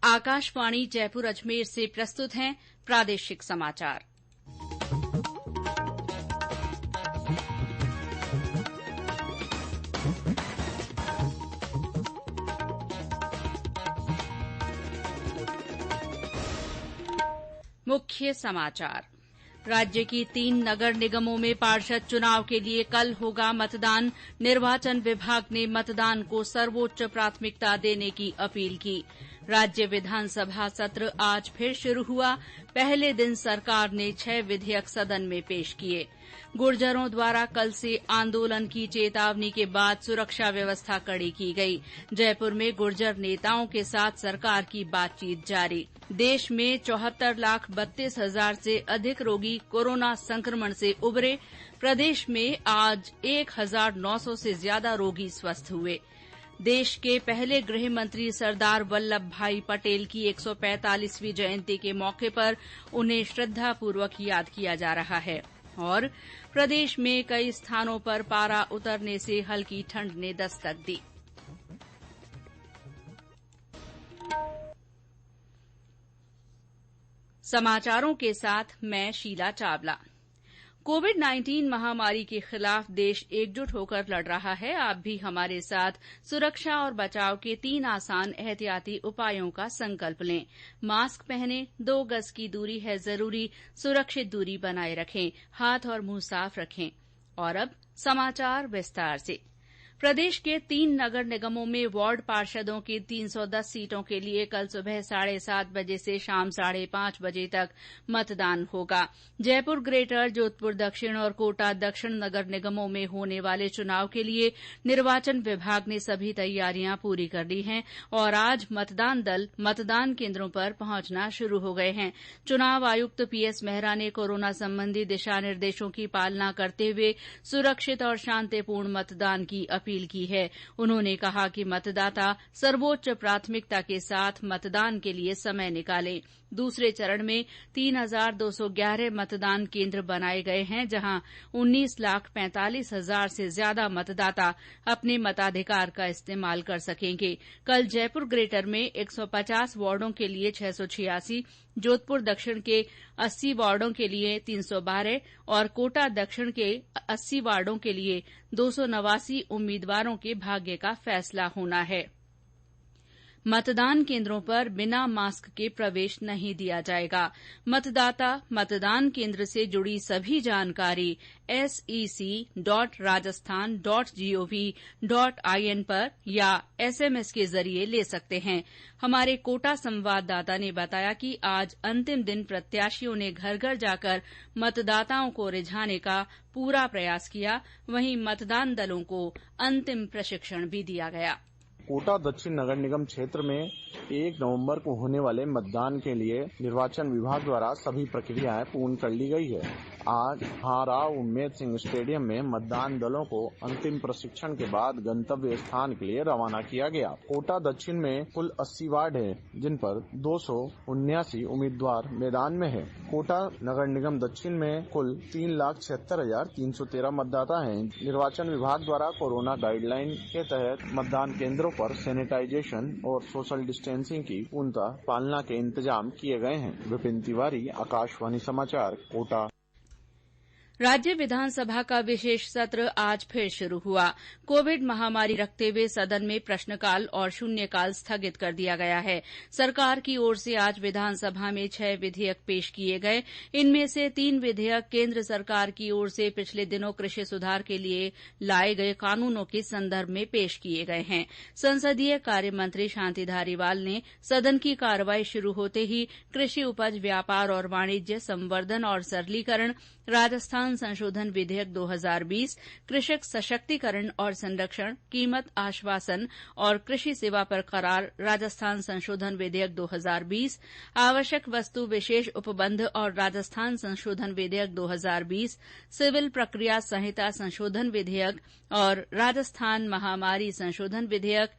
आकाशवाणी जयपुर अजमेर से प्रस्तुत हैं प्रादेशिक समाचार। मुख्य समाचार। राज्य की 3 नगर निगमों में पार्षद चुनाव के लिए कल होगा मतदान। निर्वाचन विभाग ने मतदान को सर्वोच्च प्राथमिकता देने की अपील की। राज्य विधानसभा सत्र आज फिर शुरू हुआ। पहले दिन सरकार ने 6 विधेयक सदन में पेश किए। गुर्जरों द्वारा कल से आंदोलन की चेतावनी के बाद सुरक्षा व्यवस्था कड़ी की गई। जयपुर में गुर्जर नेताओं के साथ सरकार की बातचीत जारी। देश में 74,32,000 से अधिक रोगी कोरोना संक्रमण से उबरे। प्रदेश में आज 1,900 से ज्यादा रोगी स्वस्थ हुए। देश के पहले गृह मंत्री सरदार वल्लभ भाई पटेल की 145वीं जयंती के मौके पर उन्हें श्रद्धापूर्वक याद किया जा रहा है। और प्रदेश में कई स्थानों पर पारा उतरने से हल्की ठंड ने दस्तक दी। समाचारों के साथ मैं शीला चावला। कोविड-19 महामारी के खिलाफ देश एकजुट होकर लड़ रहा है। आप भी हमारे साथ सुरक्षा और बचाव के 3 आसान एहतियाती उपायों का संकल्प लें। मास्क पहनें, 2 गज की दूरी है जरूरी, सुरक्षित दूरी बनाए रखें, हाथ और मुंह साफ रखें। और अब समाचार विस्तार से। प्रदेश के 3 नगर निगमों में वार्ड पार्षदों की 310 सीटों के लिए कल सुबह 7:30 बजे से शाम 5:30 बजे तक मतदान होगा। जयपुर ग्रेटर, जोधपुर दक्षिण और कोटा दक्षिण नगर निगमों में होने वाले चुनाव के लिए निर्वाचन विभाग ने सभी तैयारियां पूरी कर ली हैं और आज मतदान दल मतदान केन्द्रों पर पहुंचना शुरू हो गए हैं। चुनाव आयुक्त पीएस मेहरा ने कोरोना संबंधी दिशा निर्देशों की पालना करते हुए सुरक्षित और शांतिपूर्ण मतदान की अपील की है। उन्होंने कहा कि मतदाता सर्वोच्च प्राथमिकता के साथ मतदान के लिए समय निकालें। दूसरे चरण में 3,211 मतदान केन्द्र बनाए गए हैं, जहां 19,45,000 से ज्यादा मतदाता अपने मताधिकार का इस्तेमाल कर सकेंगे। कल जयपुर ग्रेटर में 150 वार्डों के लिए 686, जोधपुर दक्षिण के 80 वार्डों के लिए 312 और कोटा दक्षिण के 80 वार्डों के लिए 289 उम्मीदवारों के भाग्य का फैसला होना है। मतदान केन्द्रों पर बिना मास्क के प्रवेश नहीं दिया जाएगा। मतदाता मतदान केन्द्र से जुड़ी सभी जानकारी sec.rajasthan.gov.in पर या SMS के जरिए ले सकते हैं। हमारे कोटा संवाददाता ने बताया कि आज अंतिम दिन प्रत्याशियों ने घर घर जाकर मतदाताओं को रिझाने का पूरा प्रयास किया। वहीं मतदान दलों को अंतिम प्रशिक्षण भी दिया गया। कोटा दक्षिण नगर निगम क्षेत्र में 1 नवंबर को होने वाले मतदान के लिए निर्वाचन विभाग द्वारा सभी प्रक्रियाएं पूर्ण कर ली गई है। आज महाराव उम्मेद सिंह स्टेडियम में मतदान दलों को अंतिम प्रशिक्षण के बाद गंतव्य स्थान के लिए रवाना किया गया। कोटा दक्षिण में कुल 80 वार्ड है, जिन पर 279 उम्मीदवार मैदान में है। कोटा नगर निगम दक्षिण में कुल 3,76,313 मतदाता हैं। निर्वाचन विभाग द्वारा कोरोना गाइडलाइन के तहत मतदान केंद्रों पर सैनिटाइजेशन और सोशल डिस्टेंसिंग की पूर्णतः पालना के इंतजाम किए गए हैं। विपिन तिवारी, आकाशवाणी समाचार, कोटा। राज्य विधानसभा का विशेष सत्र आज फिर शुरू हुआ। कोविड महामारी रखते हुए सदन में प्रश्नकाल और शून्यकाल स्थगित कर दिया गया है। सरकार की ओर से आज विधानसभा में 6 विधेयक पेश किए गए। इनमें से 3 विधेयक केंद्र सरकार की ओर से पिछले दिनों कृषि सुधार के लिए लाए गए कानूनों के संदर्भ में पेश किए गए हैं। संसदीय कार्य मंत्री शांति धारीवाल ने सदन की कार्रवाई शुरू होते ही कृषि उपज व्यापार और वाणिज्य संवर्धन और सरलीकरण, राजस्थान संशोधन विधेयक 2020, कृषक सशक्तिकरण और संरक्षण, कीमत आश्वासन और कृषि सेवा पर करार राजस्थान संशोधन विधेयक 2020, आवश्यक वस्तु विशेष उपबंध और राजस्थान संशोधन विधेयक 2020, सिविल प्रक्रिया संहिता संशोधन विधेयक और राजस्थान महामारी संशोधन विधेयक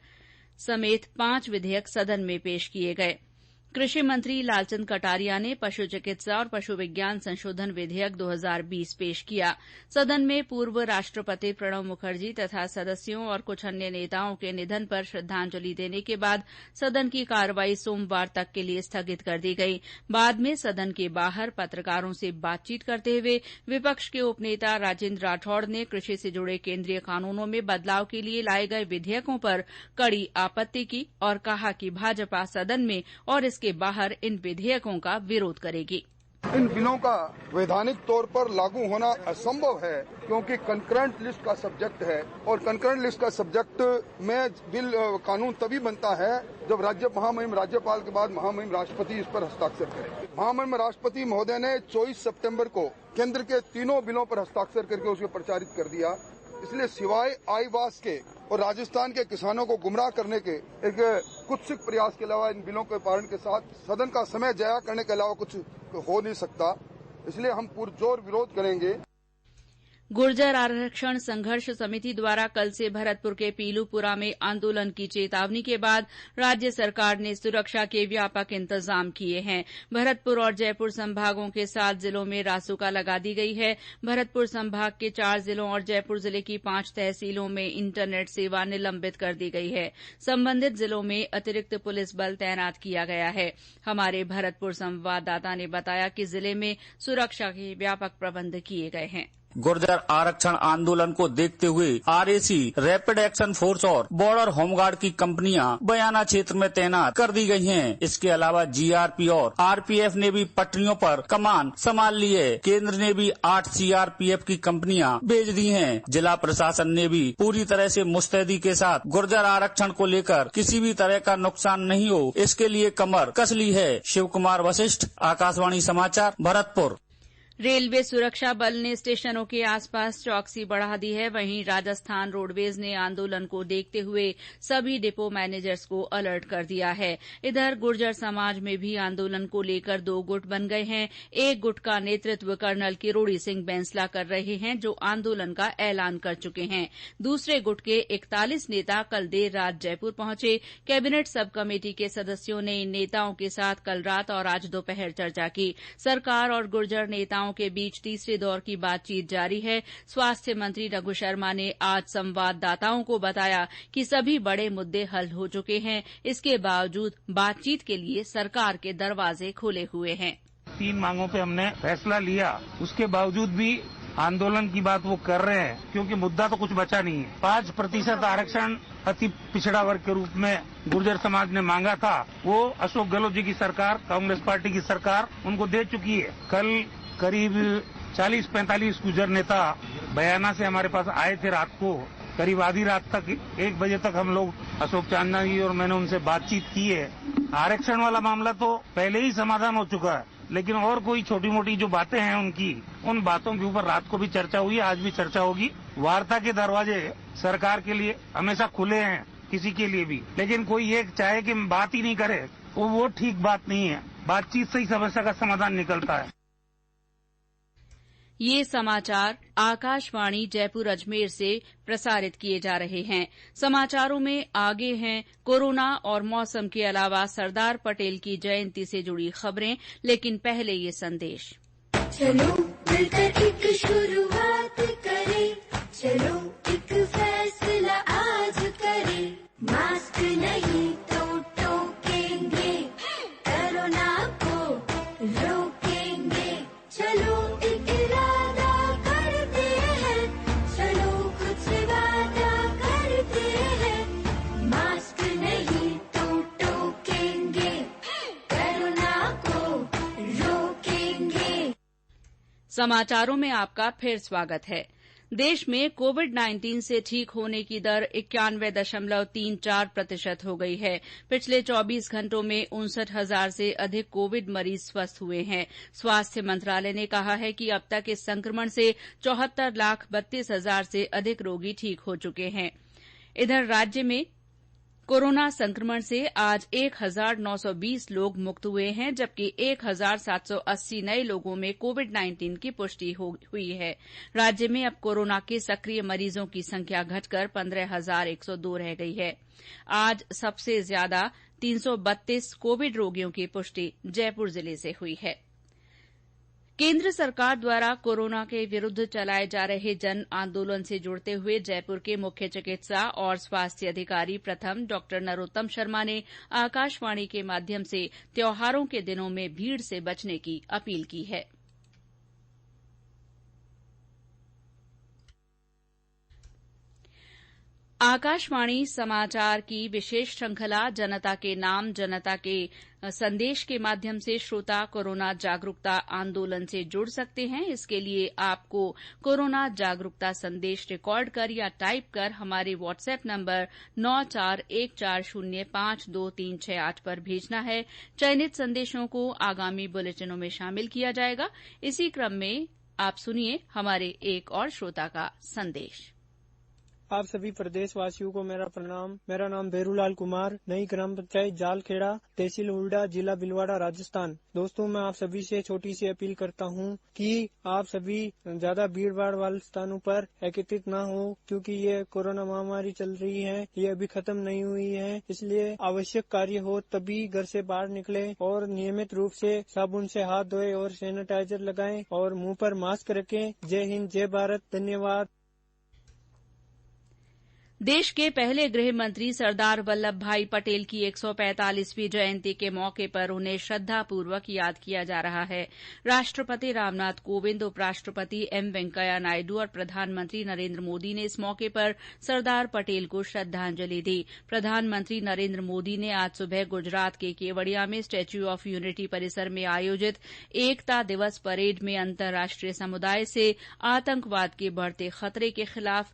समेत 5 विधेयक सदन में पेश किए गए। कृषि मंत्री लालचंद कटारिया ने पशु चिकित्सा और पशु विज्ञान संशोधन विधेयक 2020 पेश किया। सदन में पूर्व राष्ट्रपति प्रणब मुखर्जी तथा सदस्यों और कुछ अन्य नेताओं के निधन पर श्रद्धांजलि देने के बाद सदन की कार्यवाही सोमवार तक के लिए स्थगित कर दी गई। बाद में सदन के बाहर पत्रकारों से बातचीत करते हुए विपक्ष के उपनेता राजेंद्र राठौड़ ने कृषि से जुड़े केंद्रीय कानूनों में बदलाव के लिए लाए गए विधेयकों पर कड़ी आपत्ति की और कहा कि भाजपा सदन में और इसके बाहर इन विधेयकों का विरोध करेगी। इन बिलों का वैधानिक तौर पर लागू होना असंभव है, क्योंकि कंकरेंट लिस्ट का सब्जेक्ट है और कंकरेंट लिस्ट का सब्जेक्ट में बिल कानून तभी बनता है जब महामहिम राज्यपाल के बाद महामहिम राष्ट्रपति इस पर हस्ताक्षर करें। महामहिम राष्ट्रपति महोदय ने 24 सितंबर को केंद्र के तीनों बिलों पर हस्ताक्षर करके उसे प्रचारित कर दिया। इसलिए सिवाय आईवास के और राजस्थान के किसानों को गुमराह करने के एक कुत्सित प्रयास के अलावा इन बिलों के पालन के साथ सदन का समय जाया करने के अलावा कुछ हो नहीं सकता। इसलिए हम पुरजोर विरोध करेंगे। गुर्जर आरक्षण संघर्ष समिति द्वारा कल से भरतपुर के पीलूपुरा में आंदोलन की चेतावनी के बाद राज्य सरकार ने सुरक्षा के व्यापक इंतजाम किए हैं। भरतपुर और जयपुर संभागों के 7 जिलों में रासुका लगा दी गई है। भरतपुर संभाग के 4 जिलों और जयपुर जिले की 5 तहसीलों में इंटरनेट सेवा निलंबित कर दी गई है। संबंधित जिलों में अतिरिक्त पुलिस बल तैनात किया गया है। हमारे भरतपुर संवाददाता ने बताया कि जिले में सुरक्षा के व्यापक प्रबंध किए गए हैं। गुर्जर आरक्षण आंदोलन को देखते हुए आरएसी, रैपिड एक्शन फोर्स और बॉर्डर होमगार्ड की कंपनियां बयाना क्षेत्र में तैनात कर दी गई हैं। इसके अलावा जीआरपी और आरपीएफ ने भी पटरियों पर कमान संभाल ली है। केंद्र ने भी 8 सीआरपीएफ की कंपनियां भेज दी हैं। जिला प्रशासन ने भी पूरी तरह से मुस्तैदी के साथ गुर्जर आरक्षण को लेकर किसी भी तरह का नुकसान नहीं हो, इसके लिए कमर कस ली है। शिव कुमार वशिष्ठ, आकाशवाणी समाचार, भरतपुर। रेलवे सुरक्षा बल ने स्टेशनों के आसपास चौकसी बढ़ा दी है। वहीं राजस्थान रोडवेज ने आंदोलन को देखते हुए सभी डिपो मैनेजर्स को अलर्ट कर दिया है। इधर गुर्जर समाज में भी आंदोलन को लेकर 2 गुट बन गए हैं। एक गुट का नेतृत्व कर्नल किरोड़ी सिंह बैंसला कर रहे हैं, जो आंदोलन का ऐलान कर चुके हैं। दूसरे गुट के 41 नेता कल देर रात जयपुर पहुंचे। कैबिनेट सब कमेटी के सदस्यों ने इन नेताओं के साथ कल रात और आज दोपहर चर्चा की। सरकार और गुर्जर नेताओं के बीच तीसरे दौर की बातचीत जारी है। स्वास्थ्य मंत्री रघु शर्मा ने आज संवाददाताओं को बताया कि सभी बड़े मुद्दे हल हो चुके हैं। इसके बावजूद बातचीत के लिए सरकार के दरवाजे खुले हुए हैं। 3 मांगों पे हमने फैसला लिया, उसके बावजूद भी आंदोलन की बात वो कर रहे हैं, क्योंकि मुद्दा तो कुछ बचा नहीं है। 5% आरक्षण अति पिछड़ा वर्ग के रूप में गुर्जर समाज ने मांगा था, वो अशोक गहलोत जी की सरकार, कांग्रेस पार्टी की सरकार उनको दे चुकी है। कल करीब 40-45 गुर्जर नेता बयाना से हमारे पास आए थे। रात को करीब आधी रात तक 1 बजे तक हम लोग, अशोक चांदना जी और मैंने उनसे बातचीत की है। आरक्षण वाला मामला तो पहले ही समाधान हो चुका है, लेकिन और कोई छोटी मोटी जो बातें हैं उन बातों के ऊपर रात को भी चर्चा हुई, आज भी चर्चा होगी। वार्ता के दरवाजे सरकार के लिए हमेशा खुले हैं, किसी के लिए भी। लेकिन कोई एक चाहे कि बात ही नहीं करे, वो ठीक बात नहीं है। बातचीत से ही समस्या का समाधान निकलता है। ये समाचार आकाशवाणी जयपुर अजमेर से प्रसारित किए जा रहे हैं। समाचारों में आगे हैं कोरोना और मौसम के अलावा सरदार पटेल की जयंती से जुड़ी खबरें, लेकिन पहले ये संदेश। चलो मिलकर एक शुरुआत करें, चलो एक फैसला आज करें, मास्क नहीं तो टोकेंगे, कोरोना को रोकेंगे, चलो एक इरादा करते हैं, चलो कुछ वादा करते हैं, मास्क नहीं तो टोकेंगे, कोरोना को रोकेंगे। समाचारों में आपका फिर स्वागत है। देश में कोविड-19 से ठीक होने की दर 91.34% हो गई है। पिछले 24 घंटों में 59,000 से अधिक कोविड मरीज स्वस्थ हुए हैं। स्वास्थ्य मंत्रालय ने कहा है कि अब तक इस संक्रमण से 74,32,000 से अधिक रोगी ठीक हो चुके हैं। इधर राज्य में कोरोना संक्रमण से आज 1,920 लोग मुक्त हुए हैं, जबकि 1,780 नए लोगों में कोविड-19 की पुष्टि हुई है। राज्य में अब कोरोना के सक्रिय मरीजों की संख्या घटकर 15,102 रह गई है। आज सबसे ज्यादा 332 कोविड रोगियों की पुष्टि जयपुर जिले से हुई है। केंद्र सरकार द्वारा कोरोना के विरुद्ध चलाए जा रहे जन आंदोलन से जुड़ते हुए जयपुर के मुख्य चिकित्सा और स्वास्थ्य अधिकारी प्रथम डॉ नरोत्तम शर्मा ने आकाशवाणी के माध्यम से त्योहारों के दिनों में भीड़ से बचने की अपील की है। आकाशवाणी समाचार की विशेष श्रृंखला जनता के नाम जनता के संदेश के माध्यम से श्रोता कोरोना जागरूकता आंदोलन से जुड़ सकते हैं। इसके लिए आपको कोरोना जागरूकता संदेश रिकॉर्ड कर या टाइप कर हमारे व्हाट्सएप नंबर 9414052368 पर भेजना है। चयनित संदेशों को आगामी बुलेटिनों में शामिल किया जाएगा। इसी क्रम में आप सुनिए हमारे एक और श्रोता का संदेश। आप सभी प्रदेशवासियों को मेरा प्रणाम। मेरा नाम बेरूलाल कुमार, नई ग्राम पंचायत जालखेड़ा, तहसील हुल्डा, जिला भीलवाड़ा, राजस्थान। दोस्तों, मैं आप सभी से छोटी सी अपील करता हूं कि आप सभी ज्यादा भीड़ भाड़ वाले स्थानों पर एकत्रित न हो, क्योंकि ये कोरोना महामारी चल रही है, ये अभी खत्म नहीं हुई है। इसलिए आवश्यक कार्य हो तभी घर से बाहर निकले और नियमित रूप से साबुन से हाथ धोए और सैनिटाइजर लगाएं और मुंह पर मास्क रखें। जय हिंद, जय भारत, धन्यवाद। देश के पहले गृह मंत्री सरदार वल्लभ भाई पटेल की 145वीं जयंती के मौके पर उन्हें श्रद्धापूर्वक याद किया जा रहा है। राष्ट्रपति रामनाथ कोविंद, उपराष्ट्रपति एम वेंकैया नायडू और प्रधानमंत्री नरेंद्र मोदी ने इस मौके पर सरदार पटेल को श्रद्धांजलि दी। प्रधानमंत्री नरेंद्र मोदी ने आज सुबह गुजरात के केवड़िया में स्टैच्यू ऑफ यूनिटी परिसर में आयोजित एकता दिवस परेड में अंतर्राष्ट्रीय समुदाय से आतंकवाद के बढ़ते खतरे के खिलाफ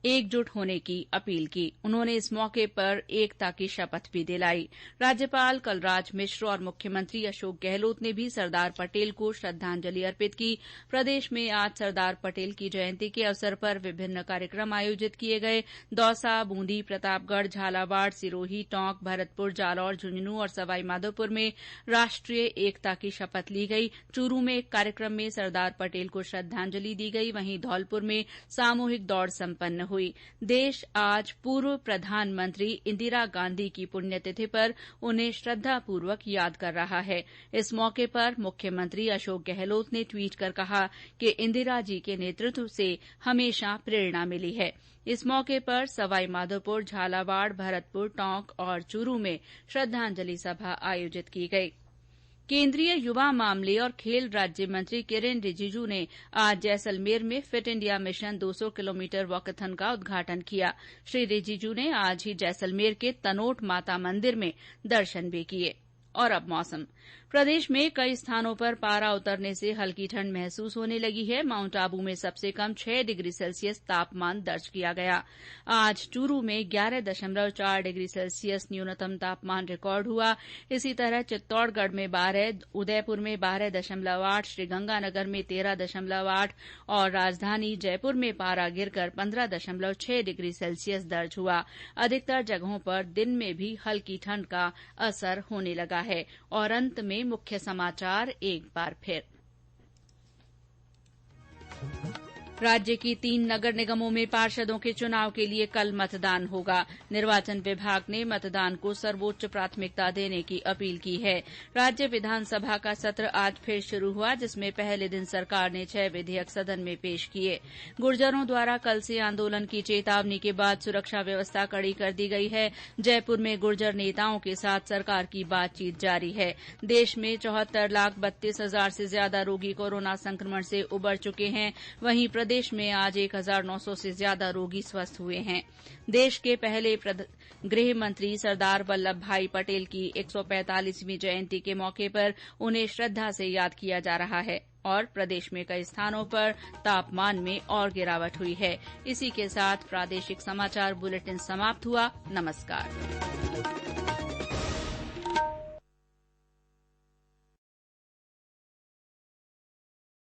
एकजुट होने की अपील की। उन्होंने इस मौके पर एकता की शपथ भी दिलाई। राज्यपाल कलराज मिश्र और मुख्यमंत्री अशोक गहलोत ने भी सरदार पटेल को श्रद्धांजलि अर्पित की। प्रदेश में आज सरदार पटेल की जयंती के अवसर पर विभिन्न कार्यक्रम आयोजित किए गए। दौसा, बूंदी, प्रतापगढ़, झालावाड़, सिरोही, टोंक, भरतपुर, जालौर, झुंझुनूं और सवाईमाधोपुर में राष्ट्रीय एकता की शपथ ली गई। चूरू में एक कार्यक्रम में सरदार पटेल को श्रद्धांजलि दी गई। वहीं धौलपुर में सामूहिक दौड़ संपन्न हुई। देश आज पूर्व प्रधानमंत्री इंदिरा गांधी की पुण्यतिथि पर उन्हें श्रद्धापूर्वक याद कर रहा है। इस मौके पर मुख्यमंत्री अशोक गहलोत ने ट्वीट कर कहा कि इंदिरा जी के नेतृत्व से हमेशा प्रेरणा मिली है। इस मौके पर सवाईमाधोपुर, झालावाड़, भरतपुर, टोंक और चूरू में श्रद्धांजलि सभा आयोजित की गई। केंद्रीय युवा मामले और खेल राज्य मंत्री किरेन रिजिजू ने आज जैसलमेर में फिट इंडिया मिशन 200 किलोमीटर वॉकेथन का उद्घाटन किया। श्री रिजिजू ने आज ही जैसलमेर के तनोट माता मंदिर में दर्शन भी किए। और अब मौसम। प्रदेश में कई स्थानों पर पारा उतरने से हल्की ठंड महसूस होने लगी है। माउंट आबू में सबसे कम 6 डिग्री सेल्सियस तापमान दर्ज किया गया। आज चूरू में 11.4 डिग्री सेल्सियस न्यूनतम तापमान रिकॉर्ड हुआ। इसी तरह चित्तौड़गढ़ में 12, उदयपुर में 12.8, श्रीगंगानगर में 13.8 और राजधानी जयपुर में पारा गिरकर 15.6 डिग्री सेल्सियस दर्ज हुआ। अधिकतर जगहों पर दिन में भी हल्की ठंड का असर होने लगा है। और अंत में मुख्य समाचार एक बार फिर। राज्य की 3 नगर निगमों में पार्षदों के चुनाव के लिए कल मतदान होगा। निर्वाचन विभाग ने मतदान को सर्वोच्च प्राथमिकता देने की अपील की है। राज्य विधानसभा का सत्र आज फिर शुरू हुआ, जिसमें पहले दिन सरकार ने 6 विधेयक सदन में पेश किए। गुर्जरों द्वारा कल से आंदोलन की चेतावनी के बाद सुरक्षा व्यवस्था कड़ी कर दी गई है। जयपुर में गुर्जर नेताओं के साथ सरकार की बातचीत जारी है। देश में 74,32,000 से ज्यादा रोगी कोरोना संक्रमण से उबर चुके हैं। वहीं प्रदेश में आज 1,900 से ज्यादा रोगी स्वस्थ हुए हैं। देश के पहले गृह मंत्री सरदार वल्लभ भाई पटेल की 145वीं जयंती के मौके पर उन्हें श्रद्धा से याद किया जा रहा है। और प्रदेश में कई स्थानों पर तापमान में और गिरावट हुई है। इसी के साथ प्रादेशिक समाचार बुलेटिन समाप्त हुआ। नमस्कार।